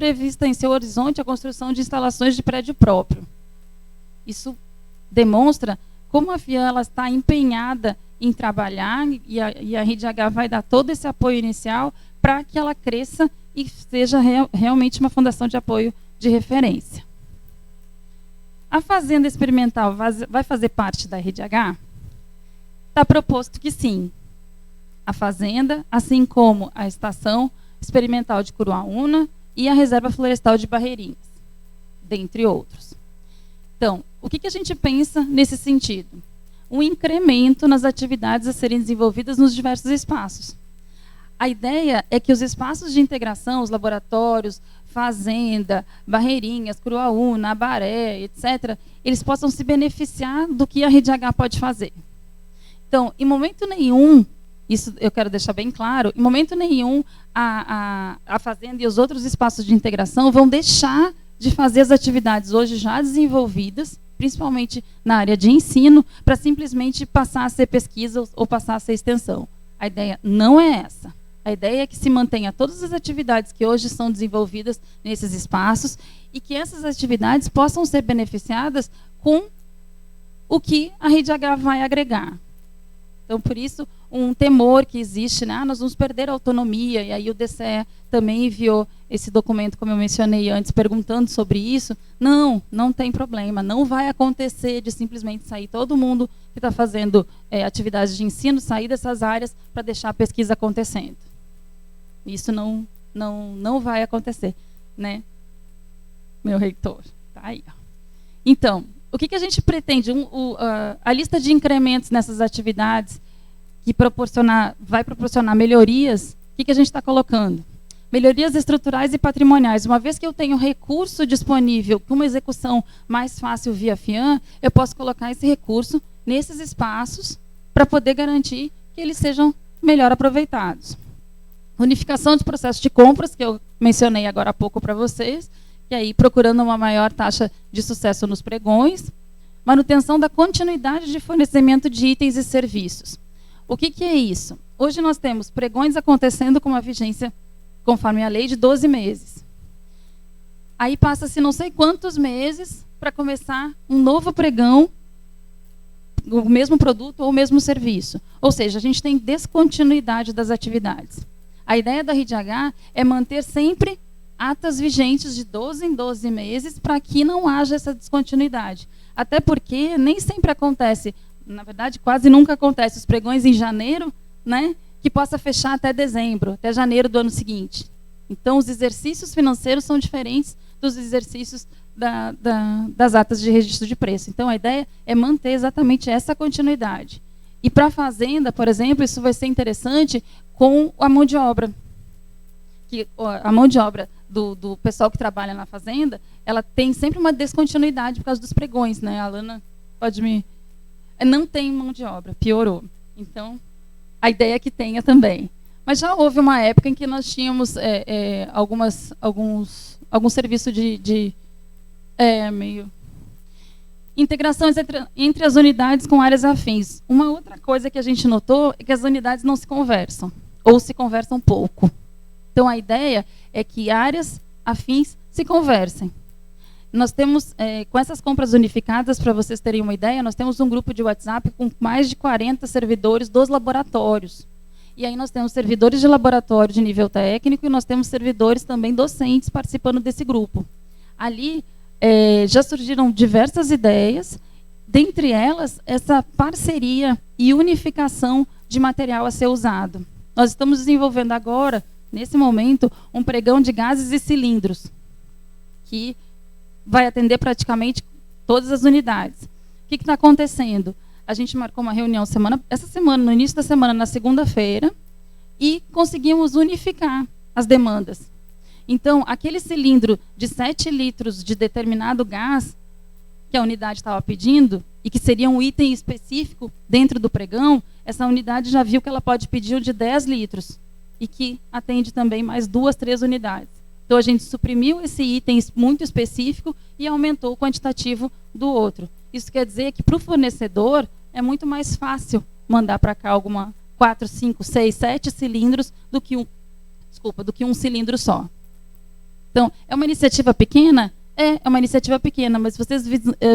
prevista em seu horizonte a construção de instalações de prédio próprio. Isso demonstra como a FIAN está empenhada em trabalhar e a Rede H vai dar todo esse apoio inicial para que ela cresça e seja realmente uma fundação de apoio de referência. A Fazenda Experimental vai fazer parte da Rede H? Está proposto que sim. A Fazenda, assim como a Estação Experimental de Curuaúna e a Reserva Florestal de Barreirinhas, dentre outros. Então, o que a gente pensa nesse sentido? Um incremento nas atividades a serem desenvolvidas nos diversos espaços. A ideia é que os espaços de integração, os laboratórios, Fazenda, Barreirinhas, Curuaúna, Abaré, etc., eles possam se beneficiar do que a Rede H pode fazer. Então, em momento nenhum, isso eu quero deixar bem claro, em momento nenhum a Fazenda e os outros espaços de integração vão deixar de fazer as atividades hoje já desenvolvidas, principalmente na área de ensino, para simplesmente passar a ser pesquisa ou passar a ser extensão. A ideia não é essa. A ideia é que se mantenha todas as atividades que hoje são desenvolvidas nesses espaços e que essas atividades possam ser beneficiadas com o que a Rede H vai agregar. Então, por isso, um temor que existe, né? Nós vamos perder a autonomia, e aí o DCE também enviou esse documento, como eu mencionei antes, perguntando sobre isso. Não tem problema, não vai acontecer de simplesmente sair todo mundo que está fazendo atividades de ensino, sair dessas áreas para deixar a pesquisa acontecendo. Isso não vai acontecer, né? Meu reitor, tá aí. Ó. Então, o que a gente pretende? A lista de incrementos nessas atividades que vai proporcionar melhorias, o que a gente está colocando? Melhorias estruturais e patrimoniais. Uma vez que eu tenho recurso disponível com uma execução mais fácil via FIAN, eu posso colocar esse recurso nesses espaços para poder garantir que eles sejam melhor aproveitados. Unificação de processos de compras, que eu mencionei agora há pouco para vocês, e aí procurando uma maior taxa de sucesso nos pregões. Manutenção da continuidade de fornecimento de itens e serviços. O que é isso? Hoje nós temos pregões acontecendo com uma vigência, conforme a lei, de 12 meses. Aí passa-se não sei quantos meses para começar um novo pregão, o mesmo produto ou o mesmo serviço. Ou seja, a gente tem descontinuidade das atividades. A ideia da Rede H é manter sempre atas vigentes de 12 em 12 meses para que não haja essa descontinuidade. Até porque nem sempre acontece, na verdade quase nunca acontece, os pregões em janeiro, né, que possa fechar até dezembro, até janeiro do ano seguinte. Então os exercícios financeiros são diferentes dos exercícios das atas de registro de preço. Então a ideia é manter exatamente essa continuidade. E para a Fazenda, por exemplo, isso vai ser interessante com a mão de obra. Que a mão de obra do pessoal que trabalha na Fazenda, ela tem sempre uma descontinuidade por causa dos pregões, né? A Alana pode me... Não tem mão de obra, piorou. Então, a ideia é que tenha também. Mas já houve uma época em que nós tínhamos alguns serviços meio... Integrações entre as unidades com áreas afins. Uma outra coisa que a gente notou é que as unidades não se conversam, ou se conversam pouco. Então, a ideia é que áreas afins se conversem. Nós temos, com essas compras unificadas, para vocês terem uma ideia, nós temos um grupo de WhatsApp com mais de 40 servidores dos laboratórios. E aí nós temos servidores de laboratório de nível técnico e nós temos servidores também docentes participando desse grupo. Ali já surgiram diversas ideias, dentre elas, essa parceria e unificação de material a ser usado. Nós estamos desenvolvendo agora, nesse momento, um pregão de gases e cilindros, que vai atender praticamente todas as unidades. O que está acontecendo? A gente marcou uma reunião essa semana, no início da semana, na segunda-feira, e conseguimos unificar as demandas. Então, aquele cilindro de 7 litros de determinado gás que a unidade estava pedindo, e que seria um item específico dentro do pregão, essa unidade já viu que ela pode pedir um de 10 litros, e que atende também mais 2, 3 unidades. Então, a gente suprimiu esse item muito específico e aumentou o quantitativo do outro. Isso quer dizer que, para o fornecedor, é muito mais fácil mandar para cá 4, 5, 6, 7 cilindros do que um cilindro só. Então, é uma iniciativa pequena? É uma iniciativa pequena, mas vocês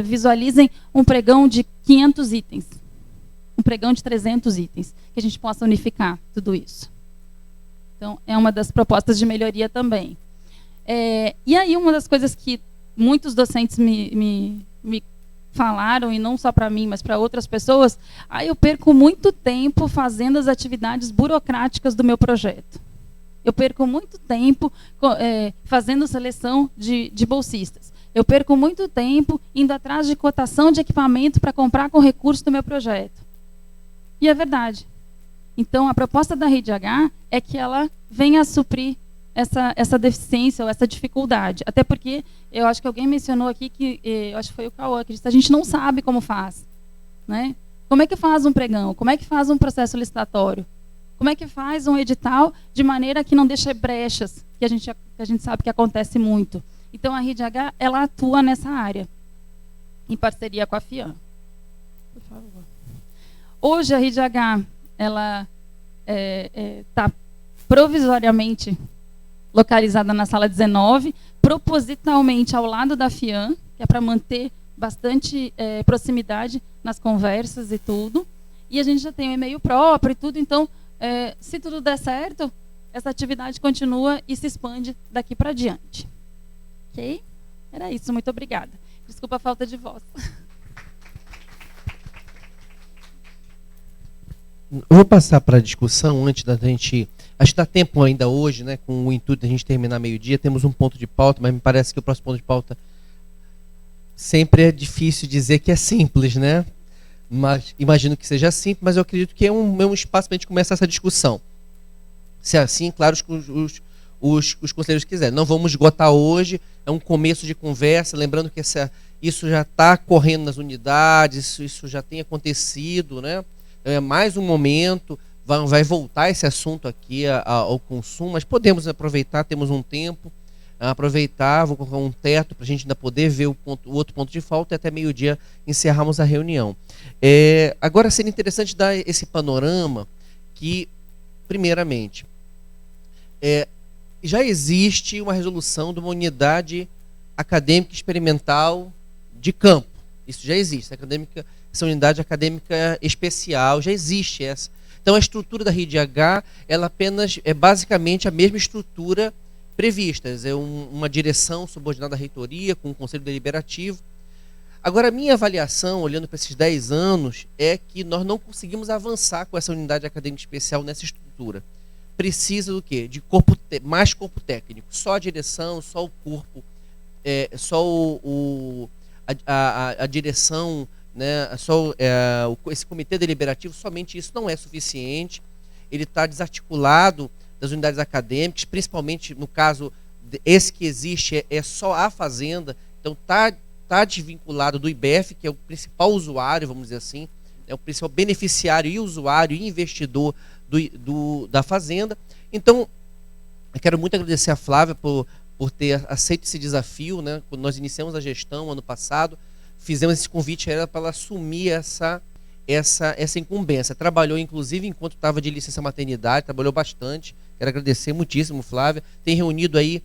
visualizem um pregão de 500 itens. Um pregão de 300 itens, que a gente possa unificar tudo isso. Então, é uma das propostas de melhoria também. E aí, uma das coisas que muitos docentes me falaram, e não só para mim, mas para outras pessoas, eu perco muito tempo fazendo as atividades burocráticas do meu projeto. Eu perco muito tempo fazendo seleção de bolsistas. Eu perco muito tempo indo atrás de cotação de equipamento para comprar com recurso do meu projeto. E é verdade. Então, a proposta da Rede H é que ela venha a suprir essa deficiência ou essa dificuldade. Até porque, eu acho que alguém mencionou aqui, eu acho que foi o Cauã, que disse, a gente não sabe como faz. Né? Como é que faz um pregão? Como é que faz um processo licitatório? Como é que faz um edital de maneira que não deixe brechas, que a gente sabe que acontece muito. Então, a Rede H, ela atua nessa área, em parceria com a FIAM. Por favor. Hoje, a Rede H, ela está provisoriamente localizada na sala 19, propositalmente ao lado da FIAM, que é para manter bastante proximidade nas conversas e tudo. E a gente já tem um e-mail próprio e tudo, então, se tudo der certo, essa atividade continua e se expande daqui para diante. Ok? Era isso, muito obrigada. Desculpa a falta de voz. Eu vou passar para a discussão antes da gente... Acho que dá tempo ainda hoje, né, com o intuito de a gente terminar meio-dia. Temos um ponto de pauta, mas me parece que o próximo ponto de pauta sempre é difícil dizer que é simples, né? Mas imagino que seja simples, mas eu acredito que é um espaço para a gente começar essa discussão. Se é assim, claro, os conselheiros quiserem. Não vamos esgotar hoje, é um começo de conversa, lembrando que isso já está correndo nas unidades, isso já tem acontecido, né? É mais um momento, vai voltar esse assunto aqui ao consumo, mas podemos aproveitar, temos um tempo, aproveitar, vou colocar um teto para a gente ainda poder ver o outro ponto de falta e até meio-dia encerrarmos a reunião. Agora seria interessante dar esse panorama que, primeiramente, já existe uma resolução de uma unidade acadêmica experimental de campo. Isso já existe, essa unidade acadêmica especial, já existe essa. Então a estrutura da Rede H, ela apenas é basicamente a mesma estrutura prevista, é uma direção subordinada à reitoria, com um conselho deliberativo. Agora, a minha avaliação, olhando para esses 10 anos, é que nós não conseguimos avançar com essa unidade acadêmica especial nessa estrutura. Precisa do quê? De mais corpo técnico. Só a direção, só o corpo, só a direção, né, só esse comitê deliberativo, somente isso não é suficiente. Ele está desarticulado das unidades acadêmicas, principalmente no caso, esse que existe é só a Fazenda, então está desvinculado do IBF, que é o principal usuário, vamos dizer assim, é o principal beneficiário e usuário e investidor da Fazenda. Então, eu quero muito agradecer a Flávia por ter aceito esse desafio, né? Quando nós iniciamos a gestão ano passado, fizemos esse convite para ela assumir essa incumbência. Trabalhou, inclusive, enquanto estava de licença maternidade, trabalhou bastante. Quero agradecer muitíssimo, Flávia. Tem reunido aí,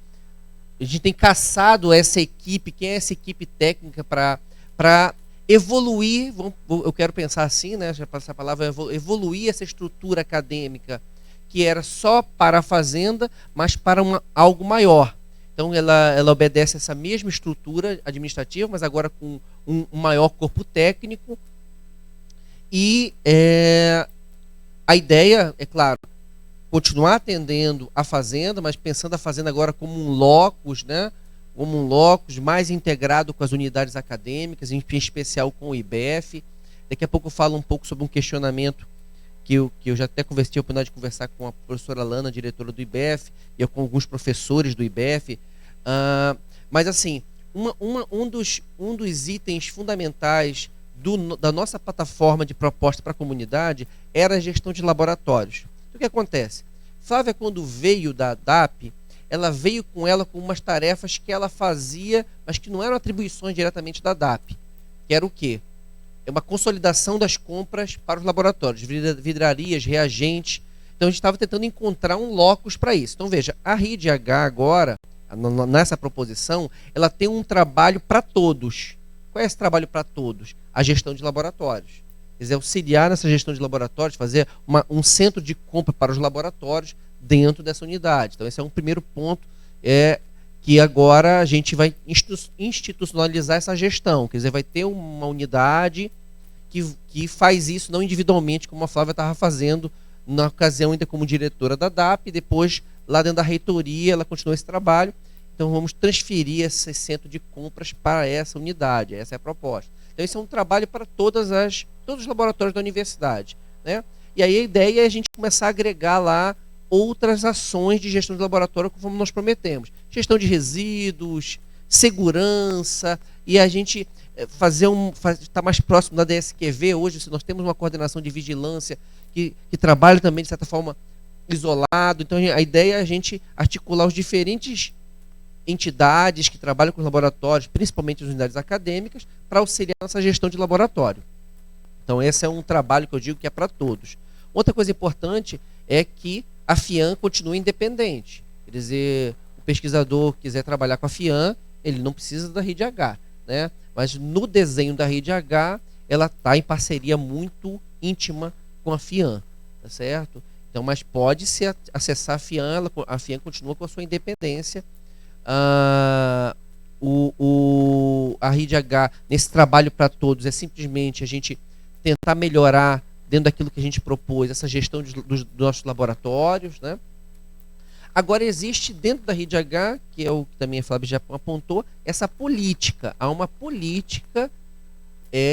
a gente tem caçado essa equipe, quem é essa equipe técnica para evoluir, eu quero pensar assim, né, já passar a palavra, evoluir essa estrutura acadêmica que era só para a Fazenda, mas para algo maior. Então ela obedece essa mesma estrutura administrativa, mas agora com um maior corpo técnico. E a ideia, é claro, continuar atendendo a Fazenda, mas pensando a Fazenda agora como um locus, né? Como um locus mais integrado com as unidades acadêmicas, em especial com o IBF. Daqui a pouco eu falo um pouco sobre um questionamento que eu já até tive a oportunidade de conversar com a professora Lana, diretora do IBF, e com alguns professores do IBF. Mas assim, um dos itens fundamentais da nossa plataforma de proposta para a comunidade era a gestão de laboratórios. Então, o que acontece? Flávia, quando veio da DAP, ela veio com umas tarefas que ela fazia, mas que não eram atribuições diretamente da DAP. Que era o quê? É uma consolidação das compras para os laboratórios, vidrarias, reagentes. Então a gente estava tentando encontrar um locus para isso. Então veja, a Rede H agora, nessa proposição, ela tem um trabalho para todos. Qual é esse trabalho para todos? A gestão de laboratórios. Quer dizer, auxiliar nessa gestão de laboratórios, fazer um centro de compra para os laboratórios dentro dessa unidade. Então, esse é um primeiro ponto, que agora a gente vai institucionalizar essa gestão. Quer dizer, vai ter uma unidade que faz isso não individualmente, como a Flávia estava fazendo na ocasião ainda como diretora da DAP, e depois lá dentro da reitoria ela continuou esse trabalho. Então vamos transferir esse centro de compras para essa unidade, essa é a proposta. Então esse é um trabalho para todos os laboratórios da universidade, né? E aí a ideia é a gente começar a agregar lá outras ações de gestão de laboratório, conforme nós prometemos. Gestão de resíduos, segurança, e a gente estar mais próximo da DSQV. Hoje nós temos uma coordenação de vigilância que trabalha também, de certa forma, isolado. Então a ideia é a gente articular os diferentes entidades que trabalham com os laboratórios, principalmente as unidades acadêmicas, para auxiliar nessa gestão de laboratório. Então esse é um trabalho que eu digo que é para todos. Outra coisa importante é que a FIAM continue independente. Quer dizer, o pesquisador que quiser trabalhar com a FIAM, ele não precisa da Rede H, né? Mas no desenho da Rede H, ela está em parceria muito íntima com a FIAM, tá certo? Então, mas pode-se acessar a FIAM, a FIAM continua com a sua independência. A Rede H, nesse trabalho para todos, é simplesmente a gente tentar melhorar, dentro daquilo que a gente propôs, essa gestão dos nossos laboratórios, né? Agora existe dentro da Rede H, que é o que também a Flávia já apontou, essa política. Há uma política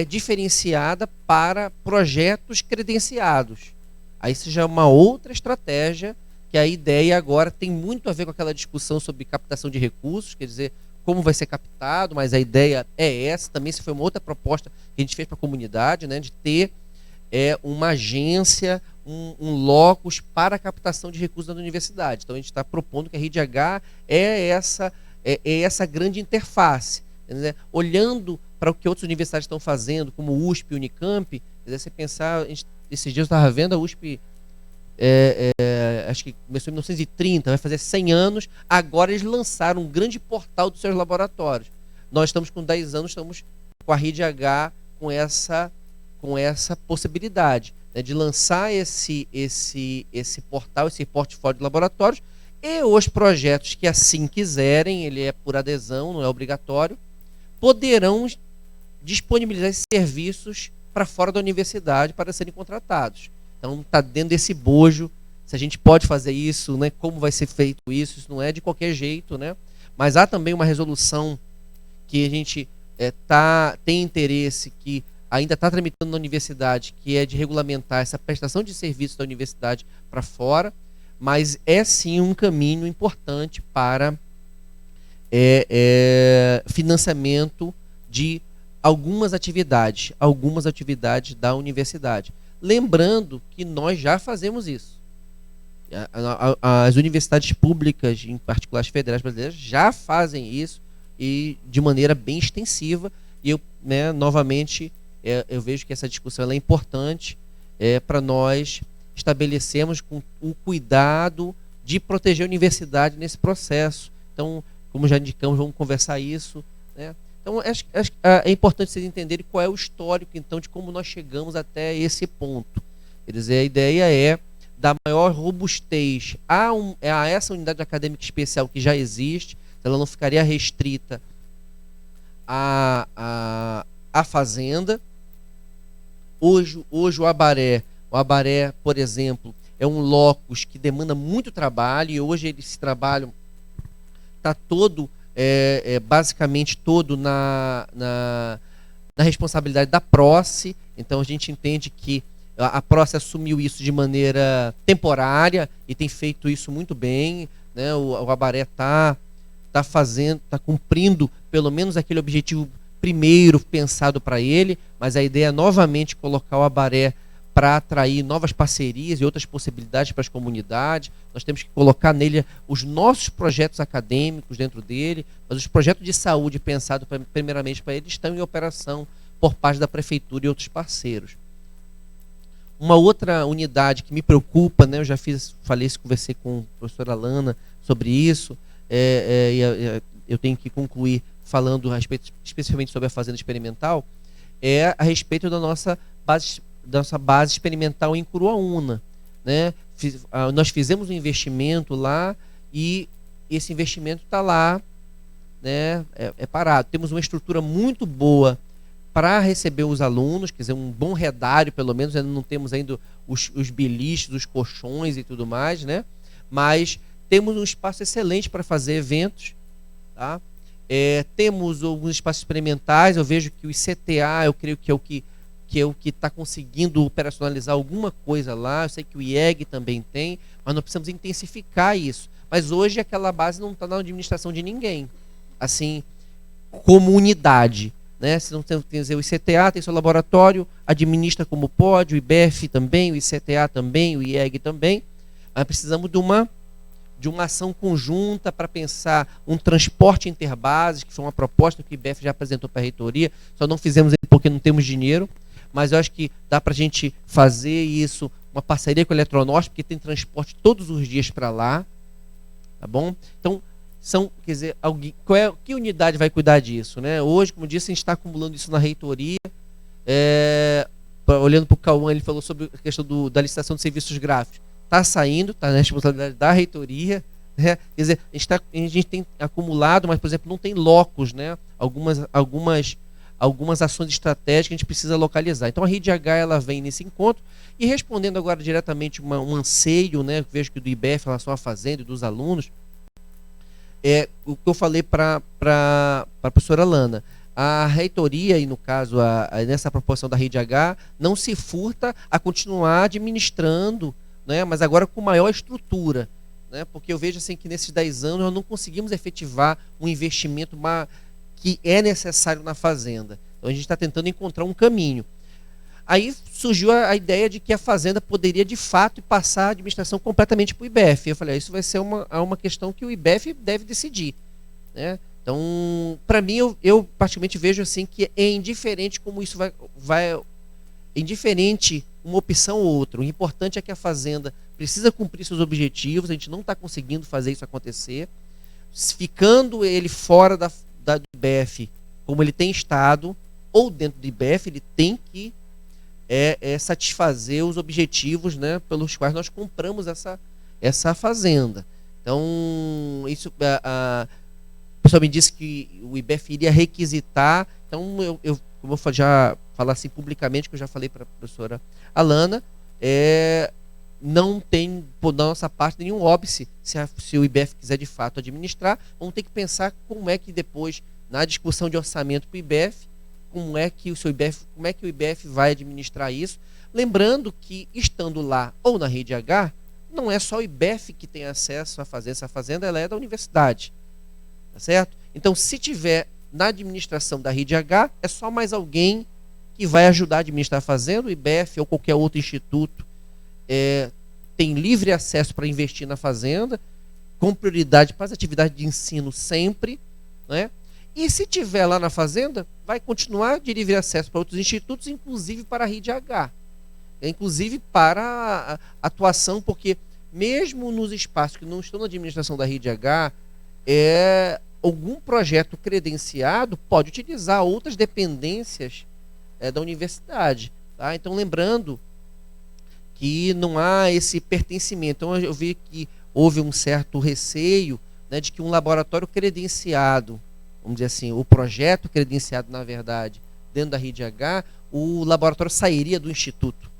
diferenciada para projetos credenciados. Aí isso já é uma outra estratégia, que a ideia agora tem muito a ver com aquela discussão sobre captação de recursos, quer dizer, como vai ser captado, mas a ideia é essa. Também se foi uma outra proposta que a gente fez para a comunidade, né, de ter uma agência, um locus para a captação de recursos da universidade. Então a gente está propondo que a Rede H é essa grande interface. Né? Olhando para o que outras universidades estão fazendo, como USP e Unicamp, você pensar, esses dias eu estava vendo a USP, acho que começou em 1930, vai fazer 100 anos, agora eles lançaram um grande portal dos seus laboratórios. Nós estamos com 10 anos, estamos com a Rede H com essa possibilidade, né, de lançar esse portal, esse portfólio de laboratórios, e os projetos que assim quiserem, ele é por adesão, não é obrigatório, poderão disponibilizar esses serviços para fora da universidade para serem contratados. Então está dentro desse bojo, se a gente pode fazer isso, né, como vai ser feito isso não é de qualquer jeito, né? Mas há também uma resolução que a gente tem interesse, que ainda está tramitando na universidade, que é de regulamentar essa prestação de serviços da universidade para fora, mas é sim um caminho importante para financiamento de algumas atividades da universidade. Lembrando que nós já fazemos isso. As universidades públicas, em particular as federais brasileiras, já fazem isso, e de maneira bem extensiva, e eu, né, novamente, eu vejo que essa discussão é importante para nós estabelecermos com o cuidado de proteger a universidade nesse processo. Então, como já indicamos, vamos conversar isso, né? Então, é importante vocês entenderem qual é o histórico, então, de como nós chegamos até esse ponto. Quer dizer, a ideia é dar maior robustez a essa unidade acadêmica especial que já existe, ela não ficaria restrita à fazenda. Hoje o Abaré, por exemplo, é um locus que demanda muito trabalho, e hoje esse trabalho está todo, basicamente todo na responsabilidade da PROCE. Então a gente entende que a PROCE assumiu isso de maneira temporária e tem feito isso muito bem, né? O Abaré está cumprindo pelo menos aquele objetivo primeiro pensado para ele, mas a ideia é novamente colocar o Abaré para atrair novas parcerias e outras possibilidades para as comunidades. Nós temos que colocar nele os nossos projetos acadêmicos dentro dele, mas os projetos de saúde pensados primeiramente para ele estão em operação por parte da prefeitura e outros parceiros. Uma outra unidade que me preocupa, né, eu já conversei com a professora Alana sobre isso, eu tenho que concluir falando a respeito, especificamente sobre a fazenda experimental, é a respeito da nossa base experimental em Curuaúna, né? Nós fizemos um investimento lá e esse investimento está lá, né? Parado. Temos uma estrutura muito boa para receber os alunos, quer dizer, um bom redário, pelo menos, ainda não temos ainda os beliches, os colchões e tudo mais, né? Mas temos um espaço excelente para fazer eventos, tá? Temos alguns espaços experimentais. Eu vejo que o ICTA, eu creio que é o que está conseguindo operacionalizar alguma coisa lá. Eu sei que o IEG também tem, mas nós precisamos intensificar isso. Mas hoje aquela base não está na administração de ninguém, assim, como unidade, né? Se não tem, o ICTA tem seu laboratório, administra como pode, o IBEF também, o ICTA também, o IEG também. Mas precisamos de uma ação conjunta para pensar um transporte interbases, que foi uma proposta que o IBEF já apresentou para a reitoria, só não fizemos porque não temos dinheiro, mas eu acho que dá para a gente fazer isso, uma parceria com a Eletronorte, porque tem transporte todos os dias para lá, tá bom? Então, quer dizer, que unidade vai cuidar disso, né? Hoje, como disse, a gente está acumulando isso na reitoria. Olhando para o Cauã, ele falou sobre a questão da licitação de serviços gráficos. Está saindo, está na responsabilidade da reitoria, né? Quer dizer, a gente tem acumulado, mas, por exemplo, não tem locos, né? Algumas ações estratégicas que a gente precisa localizar. Então a Rede H ela vem nesse encontro e respondendo agora diretamente um anseio, né? Vejo que do IBEF em relação à fazenda e dos alunos, o que eu falei para a professora Lana. A reitoria, e no caso nessa proporção da Rede H, não se furta a continuar administrando, né, mas agora com maior estrutura, né, porque eu vejo assim que nesses 10 anos nós não conseguimos efetivar um investimento que é necessário na fazenda. Então a gente está tentando encontrar um caminho. Aí surgiu a ideia de que a fazenda poderia de fato passar a administração completamente para o IBEF. Eu falei, isso vai ser uma questão que o IBEF deve decidir, né? Então, para mim, eu particularmente vejo assim que é indiferente como isso vai indiferente uma opção ou outra. O importante é que a fazenda precisa cumprir seus objetivos, a gente não está conseguindo fazer isso acontecer. Ficando ele fora do IBEF, como ele tem estado, ou dentro do IBEF, ele tem que satisfazer os objetivos, né, pelos quais nós compramos essa fazenda. Então, isso... O pessoal me disse que o IBEF iria requisitar, então como eu já falar assim publicamente, que eu já falei para a professora Alana, não tem, da nossa parte, nenhum óbice se o IBEF quiser de fato administrar. Vamos ter que pensar como é que depois, na discussão de orçamento para o IBEF, como é que o IBEF vai administrar isso, lembrando que, estando lá ou na Rede H, não é só o IBEF que tem acesso a fazer essa fazenda, ela é da universidade. Tá certo? Então, se tiver na administração da Rede H, é só mais alguém que vai ajudar a administrar a fazenda. O IBEF ou qualquer outro instituto tem livre acesso para investir na fazenda, com prioridade para as atividades de ensino sempre, né? E se tiver lá na fazenda, vai continuar de livre acesso para outros institutos, inclusive para a Rede H. Inclusive para a atuação, porque mesmo nos espaços que não estão na administração da Rede H, algum projeto credenciado pode utilizar outras dependências da universidade, tá? Então, lembrando que não há esse pertencimento. Então, eu vi que houve um certo receio, né, de que um laboratório credenciado, vamos dizer assim, o projeto credenciado, na verdade, dentro da Rede H, o laboratório sairia do instituto,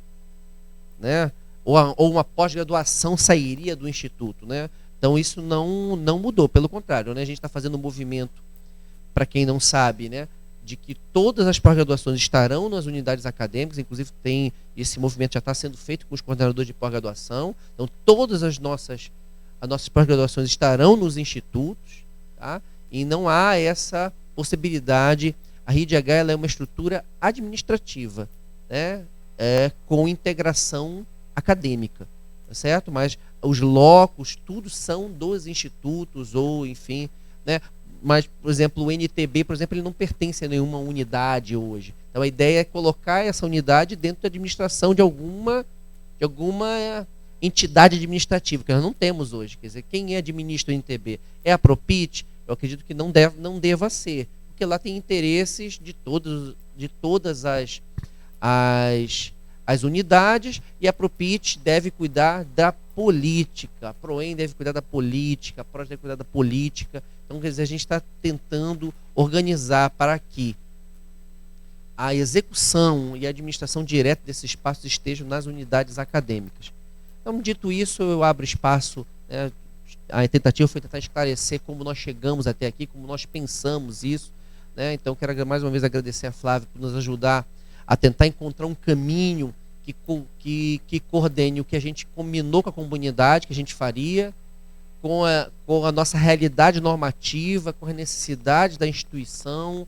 né? Ou uma pós-graduação sairia do instituto, né? Então, isso não mudou, pelo contrário, né? A gente está fazendo um movimento, para quem não sabe, né, de que todas as pós-graduações estarão nas unidades acadêmicas, inclusive esse movimento já está sendo feito com os coordenadores de pós-graduação. Então, todas as nossas pós-graduações estarão nos institutos, tá? E não há essa possibilidade. A Rede H ela é uma estrutura administrativa, né, com integração acadêmica, tá certo? Mas os locos, tudo são dos institutos, ou enfim, né? Mas, por exemplo, o NTB, por exemplo, ele não pertence a nenhuma unidade hoje. Então a ideia é colocar essa unidade dentro da administração de alguma entidade administrativa, que nós não temos hoje. Quer dizer, quem administra o NTB? É a Propit? Eu acredito que não deva ser, porque lá tem interesses de todas as unidades, e a Propit deve cuidar da política, a Proem deve cuidar da política, a PROS deve cuidar da política. Então, quer dizer, a gente está tentando organizar para que a execução e a administração direta desses espaços estejam nas unidades acadêmicas. Então, dito isso, eu abro espaço, né, a tentativa foi tentar esclarecer como nós chegamos até aqui, como nós pensamos isso, né? Então, quero mais uma vez agradecer a Flávia por nos ajudar a tentar encontrar um caminho que coordene o que a gente combinou com a comunidade, que a gente faria, com a nossa realidade normativa, com a necessidade da instituição,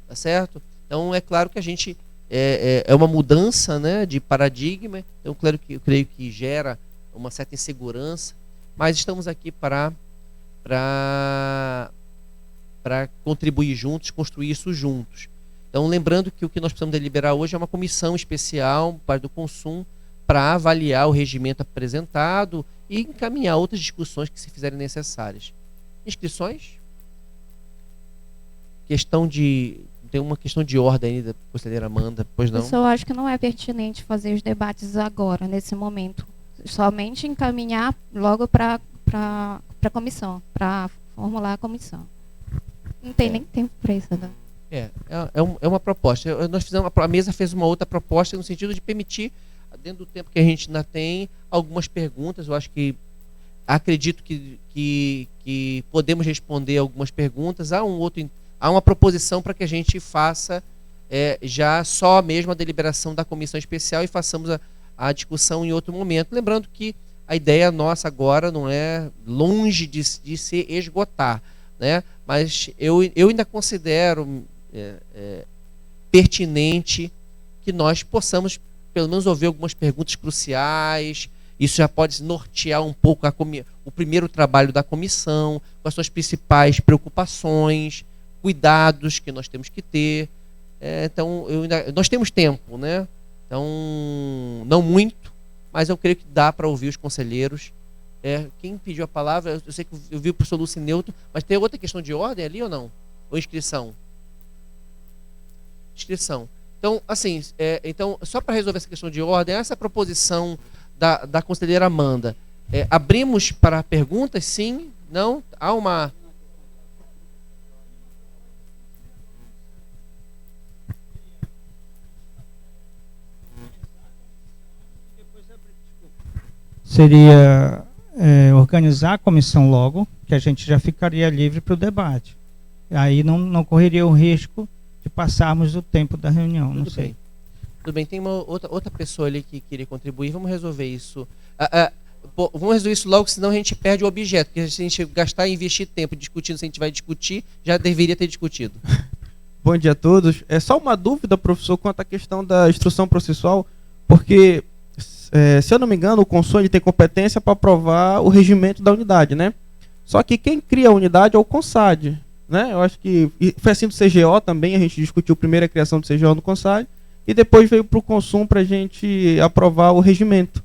tá certo? Então, é claro que a gente é uma mudança, né, de paradigma, então eu creio que gera uma certa insegurança, mas estamos aqui para contribuir juntos, construir isso juntos. Então, lembrando que o que nós precisamos deliberar hoje é uma comissão especial do consumo para avaliar o regimento apresentado e encaminhar outras discussões que se fizerem necessárias. Inscrições? Tem uma questão de ordem aí da conselheira Amanda, pois não? Eu acho que não é pertinente fazer os debates agora, nesse momento. Somente encaminhar logo para a comissão, para formular a comissão. Não tem nem tempo para isso, né? É uma proposta. A mesa fez uma outra proposta no sentido de permitir, dentro do tempo que a gente ainda tem, algumas perguntas. Eu acredito que podemos responder algumas perguntas. Há uma proposição para que a gente faça já só mesmo a deliberação da comissão especial e façamos a discussão em outro momento. Lembrando que a ideia nossa agora não é longe de se esgotar, né? Mas eu ainda considero pertinente que nós possamos pelo menos ouvir algumas perguntas cruciais. Isso já pode nortear um pouco o primeiro trabalho da comissão, quais são as principais preocupações, cuidados que nós temos que ter. Então, nós temos tempo, né? Então, não muito, mas eu creio que dá para ouvir os conselheiros. Quem pediu a palavra, eu sei que eu vi o professor Lúcio Neutro, mas tem outra questão de ordem ali ou não? Ou inscrição? Inscrição. Então, assim, só para resolver essa questão de ordem, essa proposição da conselheira Amanda, abrimos para perguntas, sim? Não? Há uma... Seria organizar a comissão logo, que a gente já ficaria livre para o debate. Aí não correria o risco de passarmos o tempo da reunião. Não sei. Tudo bem, tem uma outra pessoa ali que queria contribuir. Vamos resolver isso. Vamos resolver isso logo, senão a gente perde o objeto. Porque se a gente gastar e investir tempo discutindo, se a gente vai discutir, já deveria ter discutido. Bom dia a todos. É só uma dúvida, professor, quanto à questão da instrução processual, porque, se eu não me engano, o Consul tem competência para aprovar o regimento da unidade, né? Só que quem cria a unidade é o CONSAD, né? Eu acho que foi assim do CGO também, a gente discutiu primeiro a criação do CGO no CONSAD, e depois veio para o Consul para a gente aprovar o regimento,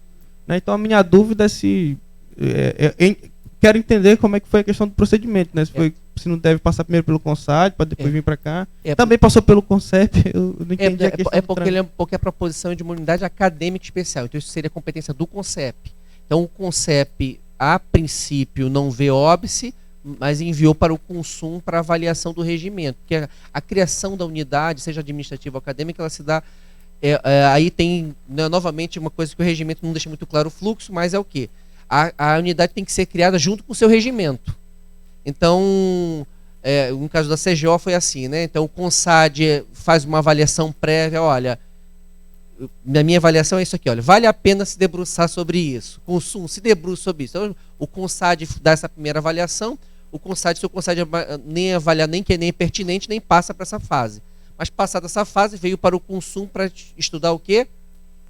né? Então a minha dúvida é se... quero entender como é que foi a questão do procedimento, né? Se não deve passar primeiro pelo CONSAD, para depois vir para cá. Também passou pelo CONCEP, eu não entendi a questão. Porque a proposição é de uma unidade acadêmica especial, então isso seria competência do CONCEP. Então o CONCEP, a princípio, não vê óbice, mas enviou para o Consum para avaliação do regimento. Porque a criação da unidade, seja administrativa ou acadêmica, ela se dá... aí tem, né, novamente, uma coisa que o regimento não deixa muito claro o fluxo, mas é o quê? A unidade tem que ser criada junto com o seu regimento. Então, no caso da CGO foi assim, né? Então o CONSAD faz uma avaliação prévia, olha, na minha avaliação é isso aqui, olha, vale a pena se debruçar sobre isso. Consum se debruça sobre isso. Então, o CONSAD dá essa primeira avaliação, se o CONSAD nem avaliar nem que é nem pertinente, nem passa para essa fase. Mas passada essa fase, veio para o Consum para estudar o quê?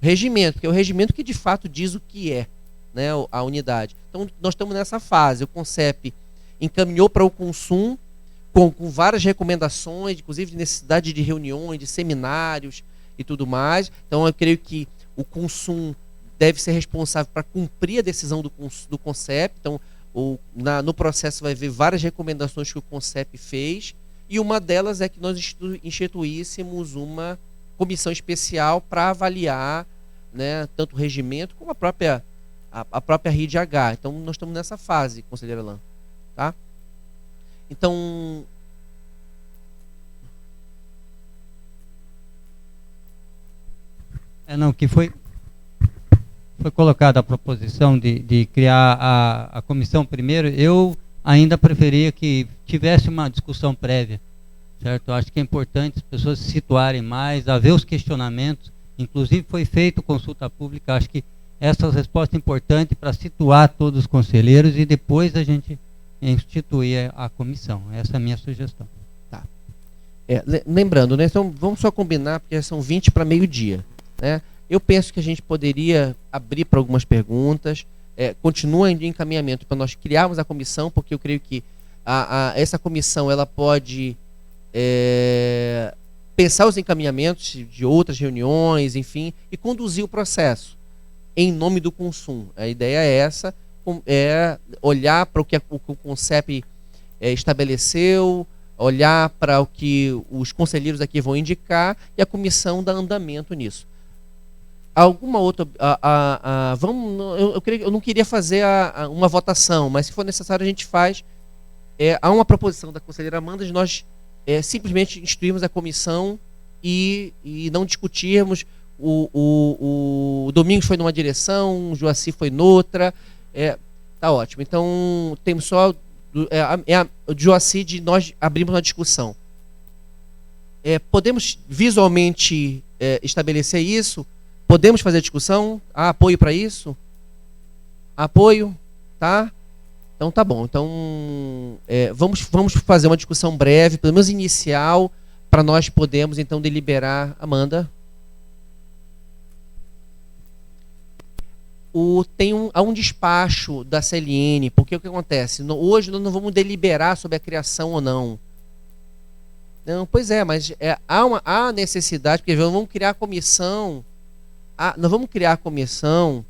Regimento, que é o regimento que de fato diz o que é, né, a unidade. Então, nós estamos nessa fase. O CONCEP encaminhou para o Consum com várias recomendações, inclusive de necessidade de reuniões, de seminários e tudo mais. Então, eu creio que o Consum deve ser responsável para cumprir a decisão do CONCEP. Então, no processo vai haver várias recomendações que o CONCEP fez, e uma delas é que nós instituíssemos uma comissão especial para avaliar, né, tanto o regimento como a própria RIDH. Então, nós estamos nessa fase, conselheira Alain. Tá? Então, não, que foi colocada a proposição de criar a comissão primeiro. Eu ainda preferia que tivesse uma discussão prévia, certo? Eu acho que é importante as pessoas se situarem mais, haver os questionamentos. Inclusive foi feita consulta pública. Acho que essa resposta é importante para situar todos os conselheiros e depois a gente instituir a comissão. Essa é a minha sugestão. Tá. Lembrando, né? Então, vamos só combinar, porque são 20 para meio-dia, né? Eu penso que a gente poderia abrir para algumas perguntas. Continua em encaminhamento para nós criarmos a comissão, porque eu creio que essa comissão ela pode pensar os encaminhamentos de outras reuniões, enfim, e conduzir o processo em nome do consumo. A ideia é essa, olhar para o que o CONCEP estabeleceu, olhar para o que os conselheiros aqui vão indicar, e a comissão dá andamento nisso. Alguma outra... eu não queria fazer uma votação, mas se for necessário a gente faz. Há uma proposição da conselheira Amanda de nós simplesmente instituirmos a comissão e não discutirmos. O Domingos foi numa direção, o Joaci foi noutra. Tá ótimo. Então, temos só o Joaci de nós abrimos uma discussão. Podemos visualmente estabelecer isso? Podemos fazer discussão? Há apoio para isso? Apoio? Tá? Então tá bom. Então vamos fazer uma discussão breve, pelo menos inicial, para nós podermos então deliberar. Amanda? Há um despacho da CLN, porque o que acontece? Hoje nós não vamos deliberar sobre a criação ou não. Não, pois mas há necessidade, porque nós vamos criar a comissão. Nós vamos criar a comissão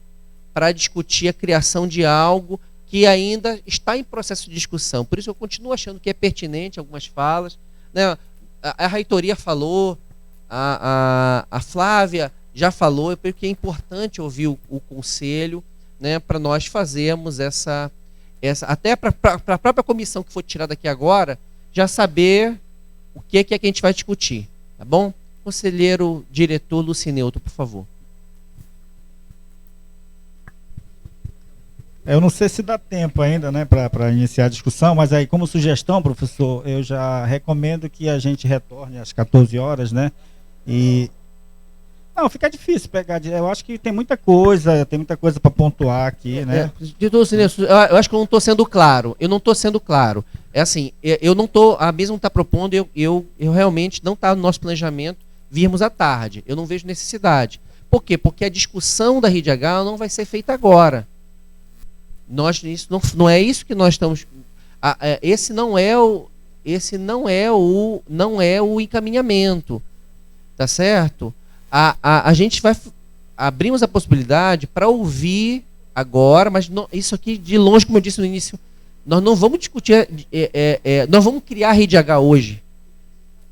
para discutir a criação de algo que ainda está em processo de discussão. Por isso eu continuo achando que é pertinente algumas falas, né? A reitoria falou, a Flávia já falou, porque é importante ouvir o conselho, né, para nós fazermos essa até para a própria comissão que foi tirada aqui agora, já saber o que é que a gente vai discutir. Tá bom? Conselheiro diretor Lucineuto, por favor. Eu não sei se dá tempo ainda, né, para iniciar a discussão, mas aí como sugestão, professor, eu já recomendo que a gente retorne às 14 horas, né? Não, fica difícil pegar. Eu acho que tem muita coisa para pontuar aqui, né? Eu acho que eu não estou sendo claro. Eu não estou sendo claro. Assim, eu não estou. A mesa não está propondo, eu realmente não está no nosso planejamento virmos à tarde. Eu não vejo necessidade. Por quê? Porque a discussão da RIDH não vai ser feita agora. Não é isso que nós estamos. Esse não é o encaminhamento, tá certo? A gente vai abrimos a possibilidade para ouvir agora, mas isso aqui de longe, como eu disse no início, nós não vamos discutir, nós vamos criar a RIDH hoje.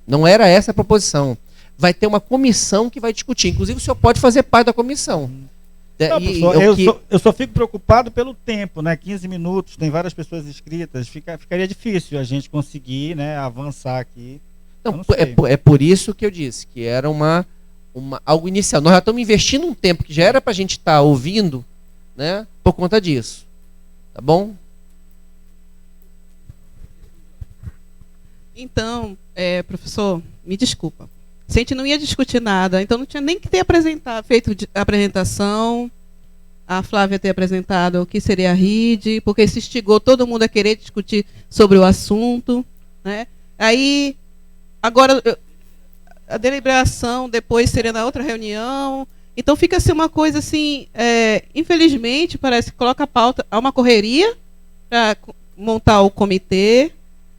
Não era essa a proposição. Vai ter uma comissão que vai discutir. Inclusive o senhor pode fazer parte da comissão. Não, eu só fico preocupado pelo tempo, né? 15 minutos, tem várias pessoas inscritas, ficaria difícil a gente conseguir, né, avançar aqui. Não, é por isso que eu disse que era algo inicial. Nós já estamos investindo um tempo que já era para a gente estar ouvindo, né, por conta disso. Tá bom? Então, professor, me desculpa. Se a gente não ia discutir nada, então não tinha nem que ter feito a apresentação, a Flávia ter apresentado o que seria a RID, porque se instigou todo mundo a querer discutir sobre o assunto, né? Aí, agora, a deliberação depois seria na outra reunião. Então fica assim uma coisa assim, infelizmente, parece que coloca a pauta, há uma correria para montar o comitê,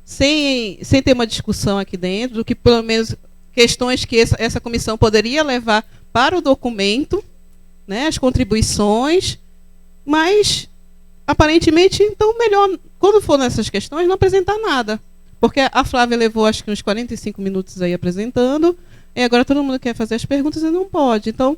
sem ter uma discussão aqui dentro, do que pelo menos questões que essa comissão poderia levar para o documento, né, as contribuições, mas aparentemente, então, melhor, quando for nessas questões, não apresentar nada. Porque a Flávia levou, acho que uns 45 minutos aí apresentando, e agora todo mundo quer fazer as perguntas e não pode. Então,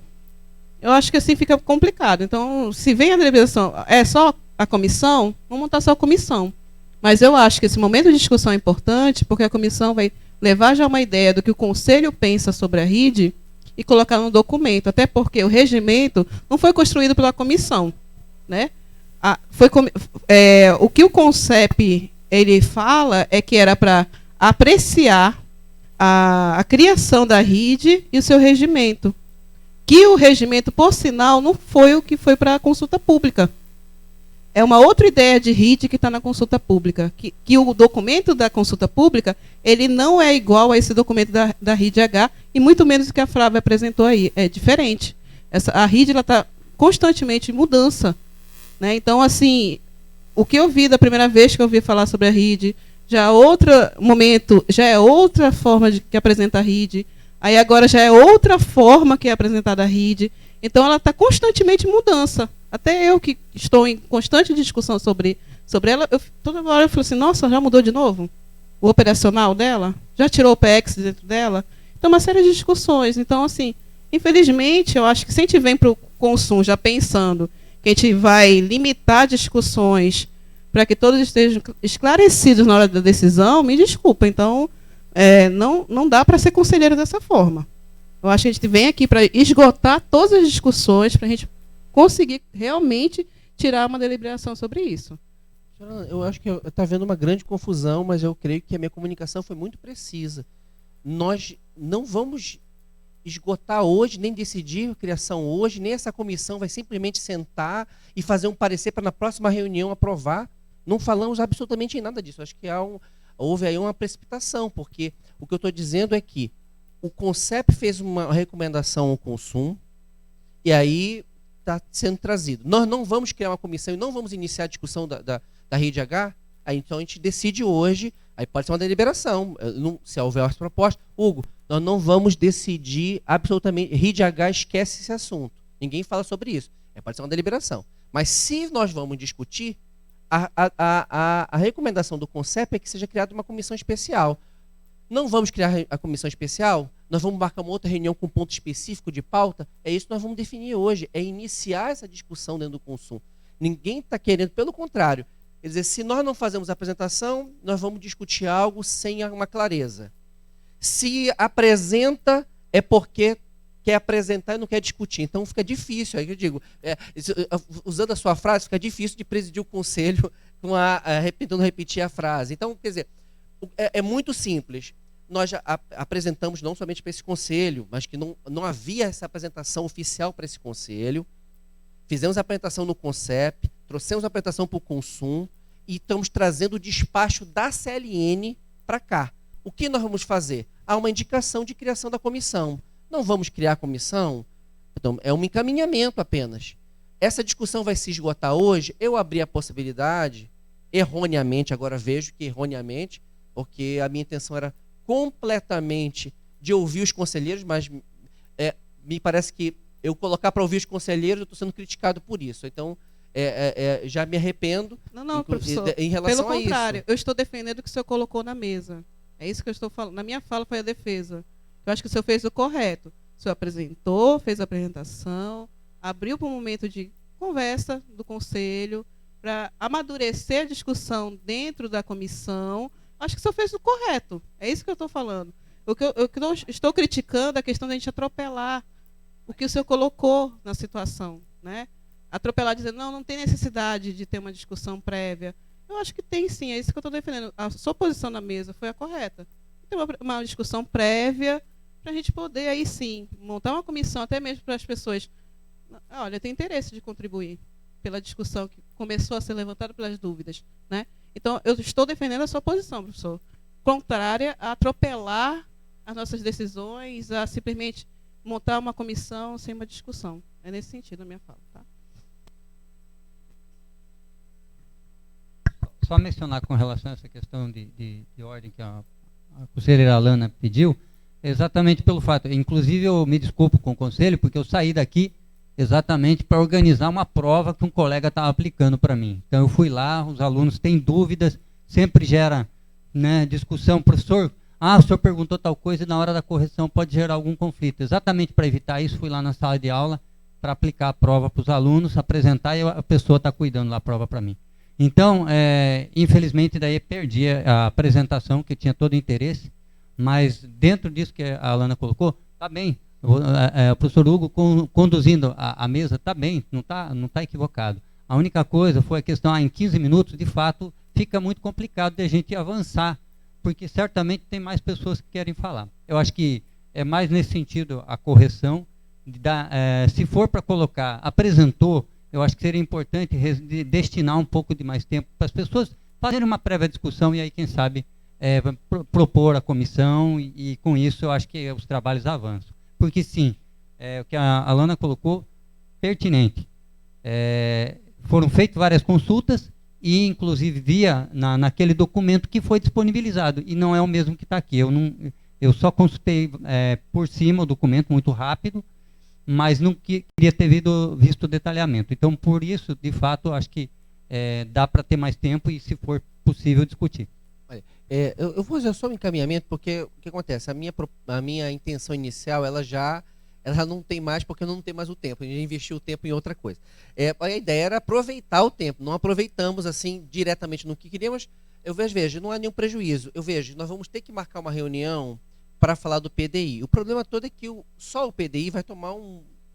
eu acho que assim fica complicado. Então, se vem a deliberação, é só a comissão, vamos montar só a comissão. Mas eu acho que esse momento de discussão é importante, porque a comissão vai levar já uma ideia do que o Conselho pensa sobre a RID e colocar no documento. Até porque o regimento não foi construído pela comissão, né? O que o CONCEP ele fala é que era para apreciar a criação da RID e o seu regimento. Que o regimento, por sinal, não foi o que foi para a consulta pública. É uma outra ideia de RID que está na consulta pública. Que o documento da consulta pública ele não é igual a esse documento da RID-H, e muito menos o que a Flávia apresentou aí. É diferente. A RID está constantemente em mudança. Né? Então, assim, o que eu vi da primeira vez que eu ouvi falar sobre a RID, já é outro momento, já é outra forma que apresenta a RID, aí agora já é outra forma que é apresentada a RID. Então, ela está constantemente em mudança. Até eu, que estou em constante discussão sobre ela, toda hora eu falo assim, nossa, já mudou de novo? O operacional dela? Já tirou o PX dentro dela? Então, uma série de discussões. Então, assim, infelizmente, eu acho que se a gente vem para o consumo já pensando que a gente vai limitar discussões para que todos estejam esclarecidos na hora da decisão, me desculpa. Então, não dá para ser conselheiro dessa forma. Eu acho que a gente vem aqui para esgotar todas as discussões, para a gente conseguir realmente tirar uma deliberação sobre isso. Eu acho que está havendo uma grande confusão, mas eu creio que a minha comunicação foi muito precisa. Nós não vamos esgotar hoje, nem decidir a criação hoje, nem essa comissão vai simplesmente sentar e fazer um parecer para na próxima reunião aprovar. Não falamos absolutamente em nada disso. Acho que houve aí uma precipitação, porque o que eu estou dizendo é que o CONCEP fez uma recomendação ao consumo e aí está sendo trazido. Nós não vamos criar uma comissão e não vamos iniciar a discussão da RID-H, aí então a gente decide hoje, aí pode ser uma deliberação, se houver as propostas. Hugo, nós não vamos decidir absolutamente, RID-H esquece esse assunto, ninguém fala sobre isso, pode ser uma deliberação. Mas se nós vamos discutir, a recomendação do CONCEP é que seja criada uma comissão especial. Não vamos criar a comissão especial, nós vamos marcar uma outra reunião com um ponto específico de pauta, é isso que nós vamos definir hoje, é iniciar essa discussão dentro do consumo. Ninguém está querendo, pelo contrário, quer dizer, se nós não fazemos a apresentação, nós vamos discutir algo sem uma clareza. Se apresenta, é porque quer apresentar e não quer discutir. Então fica difícil, aí eu digo, usando a sua frase, fica difícil de presidir o conselho tentando repetir a frase. Então, quer dizer, é muito simples. Nós já apresentamos não somente para esse conselho, mas que não havia essa apresentação oficial para esse conselho. Fizemos a apresentação no CONCEP, trouxemos a apresentação para o consumo e estamos trazendo o despacho da CLN para cá. O que nós vamos fazer? Há uma indicação de criação da comissão. Não vamos criar a comissão? Então, é um encaminhamento apenas. Essa discussão vai se esgotar hoje. Eu abri a possibilidade, erroneamente, agora vejo que erroneamente, porque a minha intenção era completamente de ouvir os conselheiros, mas me parece que eu colocar para ouvir os conselheiros, eu estou sendo criticado por isso. Então, já me arrependo. Não, professor. Em relação Pelo contrário, a isso. Eu estou defendendo o que o senhor colocou na mesa. É isso que eu estou falando. Na minha fala foi a defesa. Eu acho que o senhor fez o correto. O senhor apresentou, fez a apresentação, abriu para um momento de conversa do conselho, para amadurecer a discussão dentro da comissão. Acho que o senhor fez o correto. É isso que eu estou falando. O que eu estou criticando é a questão da gente atropelar o que o senhor colocou na situação, né? Atropelar dizendo, não tem necessidade de ter uma discussão prévia. Eu acho que tem sim, é isso que eu estou defendendo. A sua posição na mesa foi a correta. Tem uma discussão prévia para a gente poder, aí sim, montar uma comissão, até mesmo para as pessoas. Olha, tem interesse de contribuir pela discussão que começou a ser levantada pelas dúvidas, né? Então, eu estou defendendo a sua posição, professor. Contrária a atropelar as nossas decisões, a simplesmente montar uma comissão sem uma discussão. É nesse sentido a minha fala, tá? Só mencionar com relação a essa questão de ordem que a conselheira Alana pediu, exatamente pelo fato, inclusive eu me desculpo com o conselho, porque eu saí daqui exatamente para organizar uma prova que um colega estava aplicando para mim. Então eu fui lá, os alunos têm dúvidas, sempre gera, né, discussão. Professor, o senhor perguntou tal coisa e na hora da correção pode gerar algum conflito. Exatamente para evitar isso, fui lá na sala de aula para aplicar a prova para os alunos, apresentar e a pessoa está cuidando da prova para mim. Então, infelizmente, daí perdi a apresentação, que tinha todo o interesse, mas dentro disso que a Alana colocou, está bem. O professor Hugo conduzindo a mesa, está bem, não tá equivocado. A única coisa foi a questão, em 15 minutos, de fato, fica muito complicado de a gente avançar, porque certamente tem mais pessoas que querem falar. Eu acho que é mais nesse sentido a correção, se for para colocar, apresentou, eu acho que seria importante destinar um pouco de mais tempo para as pessoas fazerem uma prévia discussão e aí, quem sabe, propor a comissão e com isso eu acho que os trabalhos avançam. Porque sim, o que a Alana colocou, pertinente. Foram feitas várias consultas e inclusive via naquele documento que foi disponibilizado e não é o mesmo que está aqui. Eu só consultei por cima o documento muito rápido, mas não queria ter visto o detalhamento. Então, por isso, de fato, acho que dá para ter mais tempo e, se for possível, discutir. Eu vou fazer só um encaminhamento, porque o que acontece? A minha intenção inicial, ela não tem mais, porque não tem mais o tempo. A gente investiu o tempo em outra coisa. A ideia era aproveitar o tempo. Não aproveitamos assim diretamente no que queríamos. Eu vejo, não há nenhum prejuízo. Eu vejo, nós vamos ter que marcar uma reunião para falar do PDI. O problema todo é que só o PDI vai tomar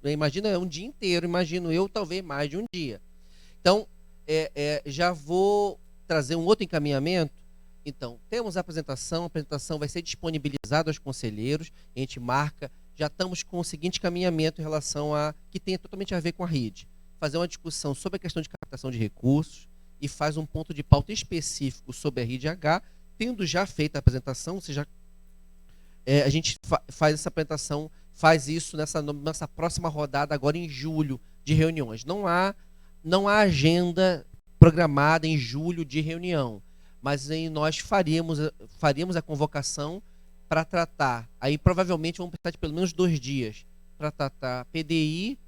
imagina, um dia inteiro, imagino eu, talvez mais de um dia. Então, já vou trazer um outro encaminhamento. Então, temos a apresentação vai ser disponibilizada aos conselheiros, a gente marca, já estamos com o seguinte encaminhamento em relação que tem totalmente a ver com a RID. Fazer uma discussão sobre a questão de captação de recursos e faz um ponto de pauta específico sobre a RID-H, tendo já feito a apresentação, ou seja, a gente faz essa apresentação, faz isso nessa próxima rodada, agora em julho, de reuniões. Não há agenda programada em julho de reunião, mas nós faríamos a convocação para tratar, aí provavelmente vamos precisar de pelo menos 2 dias, para tratar PDI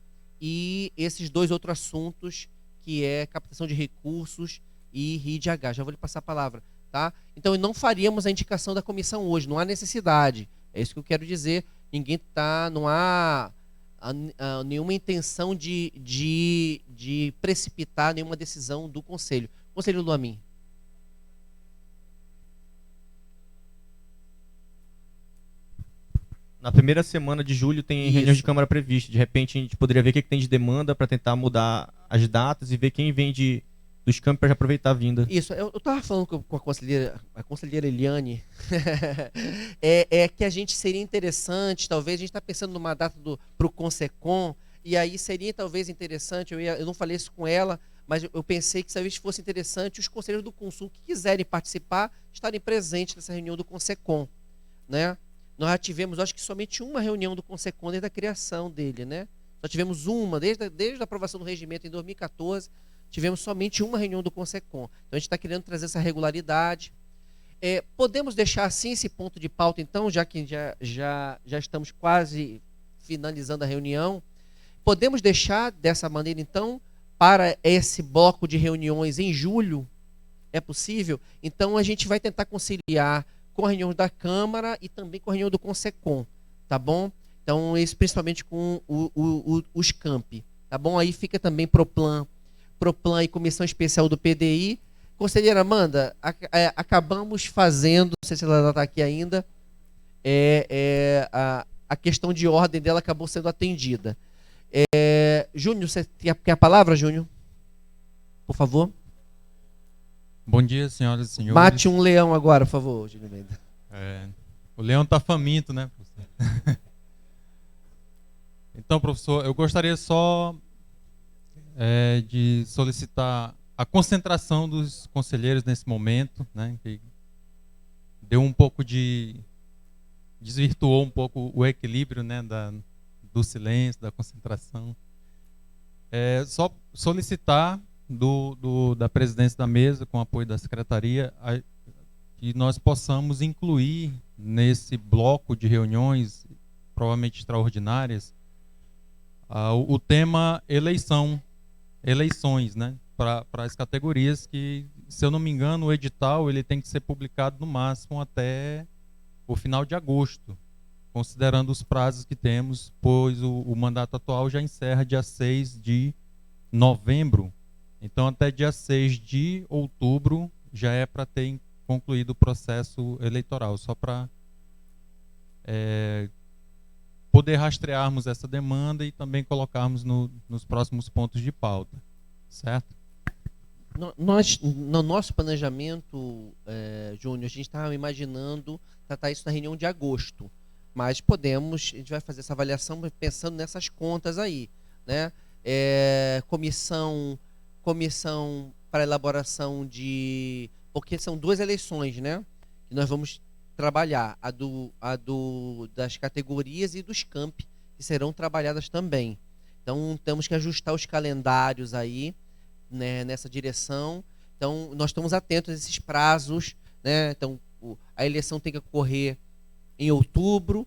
e esses 2 outros assuntos, que é captação de recursos e RID-H. Já vou lhe passar a palavra. Tá? Então, não faríamos a indicação da comissão hoje, não há necessidade. É isso que eu quero dizer. Não há nenhuma intenção de precipitar nenhuma decisão do Conselho. Conselheiro Luamin. Na primeira semana de julho tem reunião de Câmara prevista. De repente, a gente poderia ver o que tem de demanda para tentar mudar as datas e ver quem vem dos campos para aproveitar a vinda. Isso, eu estava falando com a conselheira Eliane, que a gente seria interessante, talvez, a gente está pensando numa data para o Consecom, e aí seria talvez interessante, eu não falei isso com ela, mas eu pensei que talvez fosse interessante os conselheiros do Consul que quiserem participar, estarem presentes nessa reunião do Consecom, né? Nós já tivemos, acho que somente uma reunião do Consecom desde a criação dele, né? Só tivemos uma, desde a aprovação do regimento em 2014, tivemos somente uma reunião do Consecom. Então, a gente está querendo trazer essa regularidade. Podemos deixar assim esse ponto de pauta, então, já que já estamos quase finalizando a reunião. Podemos deixar dessa maneira, então, para esse bloco de reuniões em julho? É possível? Então, a gente vai tentar conciliar com a reunião da Câmara e também com a reunião do Consecom, tá bom? Então, isso principalmente com os campi, tá bom? Aí fica também Proplan e Comissão Especial do PDI. Conselheira Amanda, acabamos fazendo, não sei se ela está aqui ainda, a questão de ordem dela acabou sendo atendida. Júnior, você quer a palavra, Júnior? Por favor. Bom dia, senhoras e senhores. Mate um leão agora, por favor, Júnior Mendes. O leão está faminto, né, professor? Então, professor, eu gostaria só de solicitar a concentração dos conselheiros nesse momento, né, que deu um pouco desvirtuou um pouco o equilíbrio, né, do silêncio, da concentração. Só solicitar da presidência da mesa, com apoio da secretaria, que nós possamos incluir nesse bloco de reuniões, provavelmente extraordinárias, o tema eleições, né, para as categorias que, se eu não me engano, o edital ele tem que ser publicado no máximo até o final de agosto, considerando os prazos que temos, pois o mandato atual já encerra dia 6 de novembro. Então, até dia 6 de outubro já é para ter concluído o processo eleitoral, só para poder rastrearmos essa demanda e também colocarmos nos próximos pontos de pauta, certo? No nosso planejamento, Júnior, a gente estava imaginando tratar isso na reunião de agosto, mas a gente vai fazer essa avaliação pensando nessas contas aí, né? Comissão para elaboração porque são 2 eleições, né? Que nós vamos trabalhar, das categorias e dos campi, que serão trabalhadas também. Então, temos que ajustar os calendários aí, né, nessa direção. Então, nós estamos atentos a esses prazos, né? Então, a eleição tem que ocorrer em outubro,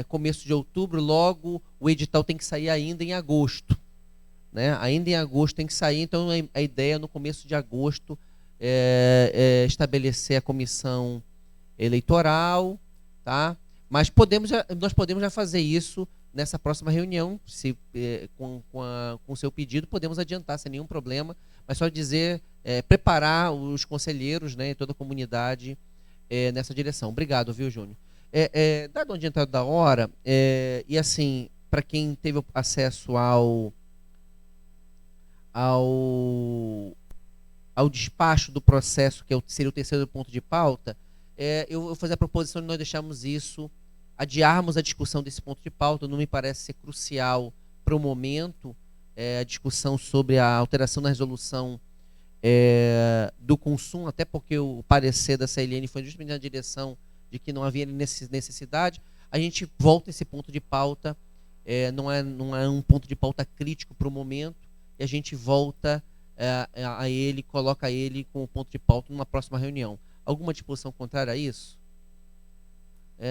começo de outubro, logo o edital tem que sair ainda em agosto, né? Ainda em agosto tem que sair, então a ideia no começo de agosto estabelecer a comissão eleitoral, tá? Mas nós podemos já fazer isso nessa próxima reunião, com o seu pedido, podemos adiantar sem nenhum problema, mas só dizer, preparar os conselheiros, né, e toda a comunidade nessa direção. Obrigado, viu, Júnior? Dado o adiantado da hora, e assim, para quem teve acesso ao despacho do processo, que seria o terceiro ponto de pauta, eu vou fazer a proposição de nós deixarmos adiarmos a discussão desse ponto de pauta. Não me parece ser crucial para o momento a discussão sobre a alteração na resolução do consumo, até porque o parecer da CLN foi justamente na direção de que não havia necessidade. A gente volta esse ponto de pauta, não é um ponto de pauta crítico para o momento, e a gente volta a ele, coloca ele como ponto de pauta numa próxima reunião. Alguma disposição contrária a isso?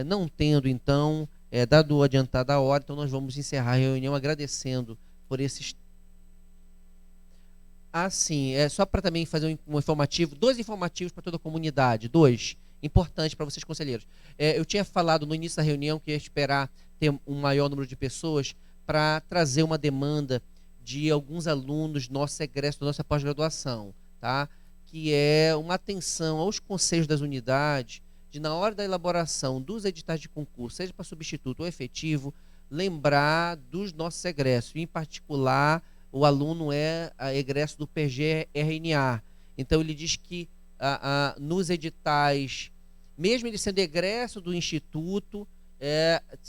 Não tendo, então, dado o adiantado da hora, então nós vamos encerrar a reunião agradecendo por esses... sim, só para também fazer um informativo, 2 informativos para toda a comunidade, 2 importantes para vocês, conselheiros. Eu tinha falado no início da reunião que ia esperar ter um maior número de pessoas para trazer uma demanda de alguns alunos nosso egresso da nossa pós-graduação, tá? Que é uma atenção aos conselhos das unidades, de na hora da elaboração dos editais de concurso, seja para substituto ou efetivo, lembrar dos nossos egressos. Em particular, o aluno é egresso do PGRNA. Então, ele diz que nos editais, mesmo ele sendo egresso do instituto,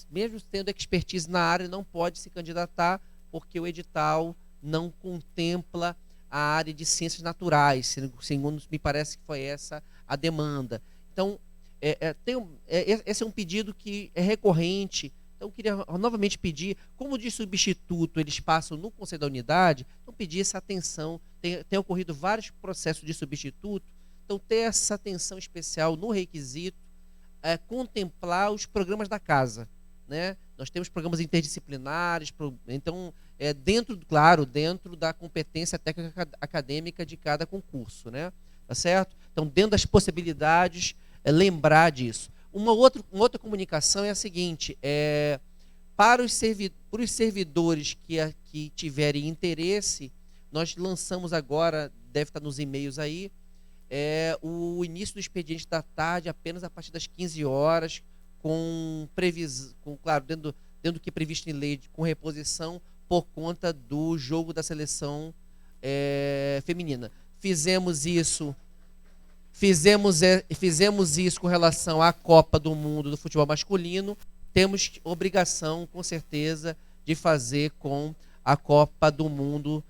mesmo tendo expertise na área, não pode se candidatar, porque o edital não contempla a área de ciências naturais, segundo me parece que foi essa a demanda. Então, esse é um pedido que é recorrente. Então, eu queria novamente pedir, como de substituto eles passam no Conselho da Unidade, então pedir essa atenção. Tem ocorrido vários processos de substituto, então ter essa atenção especial no requisito, contemplar os programas da casa, né? Nós temos programas interdisciplinares, então, dentro da competência técnica acadêmica de cada concurso, né? Tá certo? Então, dentro das possibilidades, lembrar disso. Uma outra comunicação é a seguinte: para os servidores que tiverem interesse, nós lançamos agora, deve estar nos e-mails aí, o início do expediente da tarde apenas a partir das 15 horas, claro, dentro do que é previsto em lei, com reposição por conta do jogo da seleção feminina. Fizemos isso com relação à Copa do Mundo do futebol masculino. Temos obrigação, com certeza, de fazer com a Copa do Mundo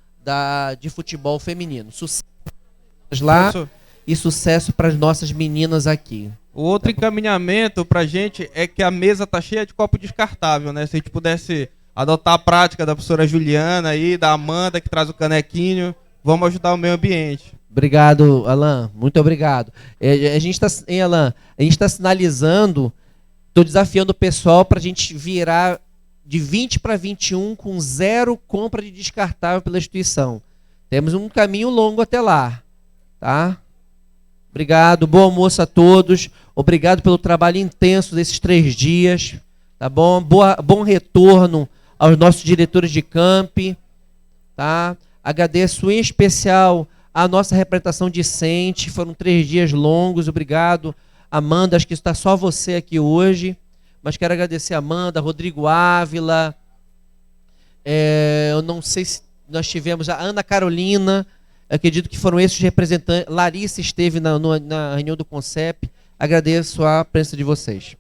de futebol feminino. Sucesso lá e sucesso para as nossas meninas aqui. O outro encaminhamento para a gente é que a mesa tá cheia de copo descartável, né? Se a gente pudesse adotar a prática da professora Juliana aí, da Amanda, que traz o canequinho, vamos ajudar o meio ambiente. Obrigado, Alan. Muito obrigado. A gente está sinalizando, estou desafiando o pessoal para a gente virar de 20 para 21 com 0 compra de descartável pela instituição. Temos um caminho longo até lá, tá? Obrigado, bom almoço a todos. Obrigado pelo trabalho intenso desses 3 dias, tá bom? Bom retorno aos nossos diretores de campi, tá? Agradeço em especial a nossa representação discente. Foram 3 dias longos. Obrigado, Amanda. Acho que está só você aqui hoje, mas quero agradecer a Amanda, Rodrigo Ávila. Eu não sei se nós tivemos a Ana Carolina. Acredito que foram esses representantes. Larissa esteve na reunião do CONCEP. Agradeço a presença de vocês.